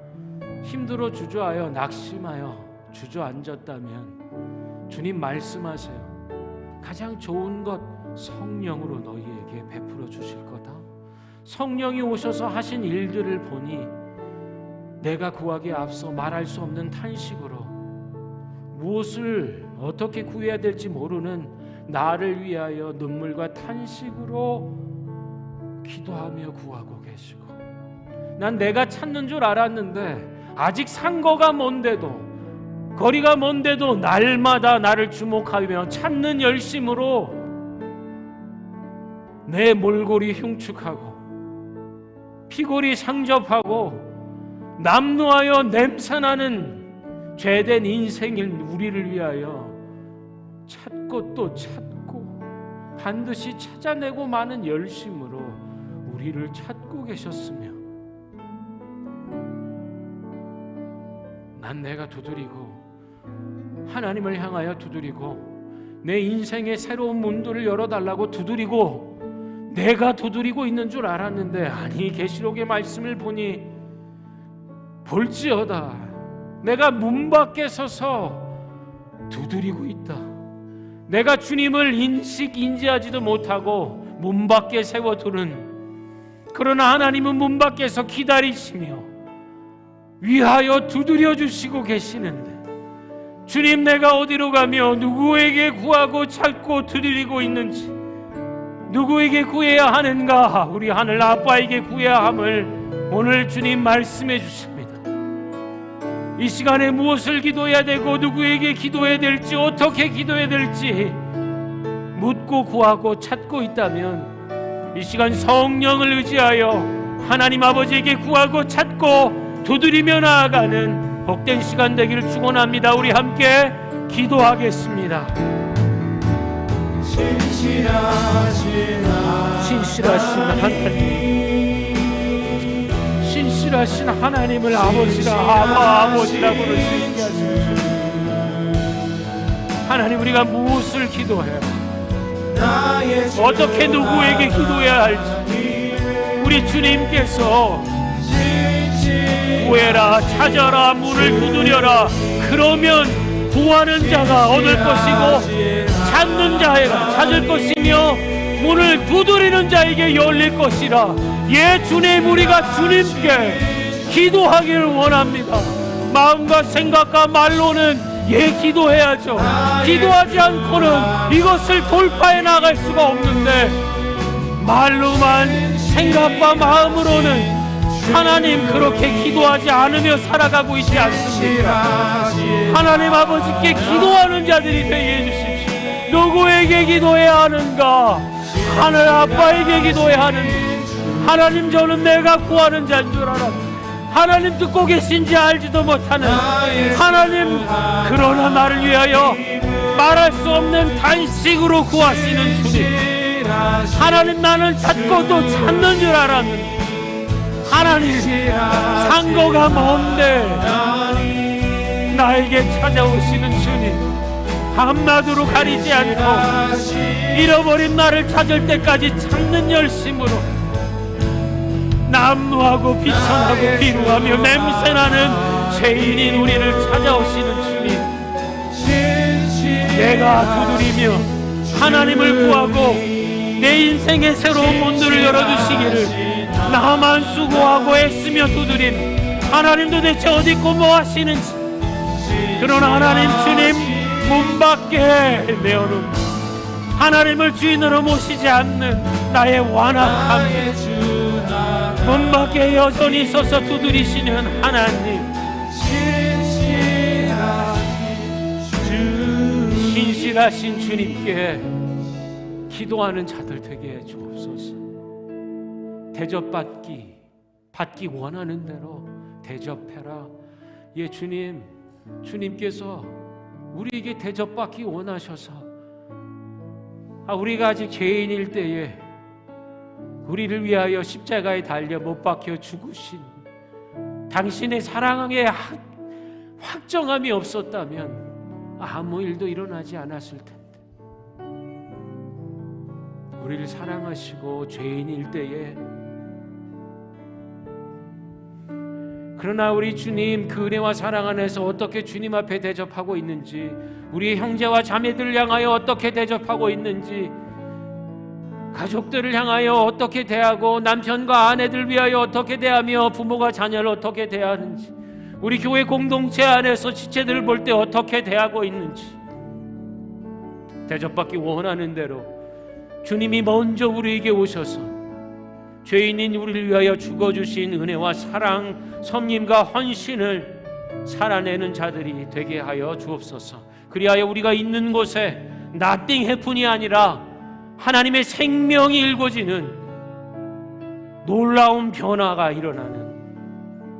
힘들어 주저하여 낙심하여 주저앉았다면 주님 말씀하세요. 가장 좋은 것 성령으로 너희에게 베풀어 주실 거다. 성령이 오셔서 하신 일들을 보니 내가 구하기에 앞서 말할 수 없는 탄식으로 무엇을 어떻게 구해야 될지 모르는 나를 위하여 눈물과 탄식으로 기도하며 구하고 계시고, 난 내가 찾는 줄 알았는데 아직 상거가 먼데도, 거리가 먼데도 날마다 나를 주목하며 찾는 열심으로 내 몰골이 흉측하고 피골이 상접하고 남루하여 냄새나는 죄된 인생인 우리를 위하여 찾고 또 찾고 반드시 찾아내고 마는 열심으로 우리를 찾고 계셨으며, 난 내가 두드리고 하나님을 향하여 두드리고 내 인생의 새로운 문들을 열어달라고 두드리고 내가 두드리고 있는 줄 알았는데, 아니 계시록의 말씀을 보니 볼지어다 내가 문 밖에 서서 두드리고 있다. 내가 주님을 인지하지도 못하고 문 밖에 세워두는, 그러나 하나님은 문 밖에서 기다리시며 위하여 두드려 주시고 계시는데, 주님 내가 어디로 가며 누구에게 구하고 찾고 두드리고 있는지, 누구에게 구해야 하는가, 우리 하늘 아빠에게 구해야 함을 오늘 주님 말씀해 주십니다. 이 시간에 무엇을 기도해야 되고 누구에게 기도해야 될지, 어떻게 기도해야 될지 묻고 구하고 찾고 있다면 이 시간 성령을 의지하여 하나님 아버지에게 구하고 찾고 두드리며 나아가는 복된 시간 되기를 축원합니다. 우리 함께 기도하겠습니다. 신실하신 하나님, 신실하신 하나님을 아버지라 부르시게 하십시오. 하나님, 우리가 무엇을 기도해야, 어떻게 누구에게 기도해야 할지 우리 주님께서 구해라, 찾아라, 문을 두드려라, 그러면 구하는 자가 얻을 것이고 찾는 자가 찾을 것이며 문을 두드리는 자에게 열릴 것이라. 예, 주님, 우리가 주님께 기도하기를 원합니다. 마음과 생각과 말로는 예, 기도해야죠. 기도하지 않고는 이것을 돌파해 나갈 수가 없는데, 말로만 생각과 마음으로는 하나님 그렇게 기도하지 않으며 살아가고 있지 않습니까? 하나님 아버지께 기도하는 자들이 되게 해주십시오. 누구에게 기도해야 하는가? 하늘 아빠에게 기도해야 하는가? 하나님, 저는 내가 구하는 자인 줄 알았는데 하나님 듣고 계신지 알지도 못하는 하나님, 그러나 나를 위하여 말할 수 없는 단식으로 구하시는 주님, 하나님, 나는 찾고 또 찾는 줄 알았는데 하나님, 상거가 먼데 나에게 찾아오시는 주님, 밤낮으로 가리지 않고 잃어버린 나를 찾을 때까지 찾는 열심으로 남루하고 비천하고 비루하며 냄새나는 죄인인 우리를 찾아오시는 주님, 내가 두드리며 하나님을 구하고 내 인생의 새로운 문들을 열어주시기를, 나만 수고하고 애쓰며 두드림 하나님 도대체 어디 있고 뭐 하시는지, 그러나 하나님 주님 문 밖에 내어놓은 하나님을 주인으로 모시지 않는 나의 완악함, 문 밖에 여전히 서서 두드리시는 하나님, 신실하신 주님께 기도하는 자들 되게 해 주옵소서. 대접받기 원하는 대로 대접해라. 예, 주님께서 우리에게 대접받기 원하셔서 우리가 아직 죄인일 때에 우리를 위하여 십자가에 달려 못 박혀 죽으신 당신의 사랑에 확정함이 없었다면 아무 일도 일어나지 않았을 텐데, 우리를 사랑하시고 죄인일 때에, 그러나 우리 주님 그 은혜와 사랑 안에서 어떻게 주님 앞에 대접하고 있는지, 우리의 형제와 자매들을 향하여 어떻게 대접하고 있는지, 가족들을 향하여 어떻게 대하고, 남편과 아내들 위하여 어떻게 대하며 부모가 자녀를 어떻게 대하는지, 우리 교회 공동체 안에서 지체들을 볼 때 어떻게 대하고 있는지, 대접받기 원하는 대로 주님이 먼저 우리에게 오셔서 죄인인 우리를 위하여 죽어주신 은혜와 사랑, 섬김과 헌신을 살아내는 자들이 되게 하여 주옵소서. 그리하여 우리가 있는 곳에 nothing happen이 아니라 하나님의 생명이 일궈지는 놀라운 변화가 일어나는,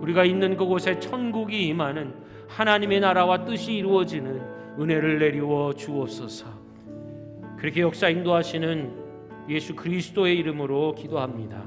우리가 있는 그곳에 천국이 임하는 하나님의 나라와 뜻이 이루어지는 은혜를 내리워 주옵소서. 그렇게 역사 인도하시는 예수 그리스도의 이름으로 기도합니다.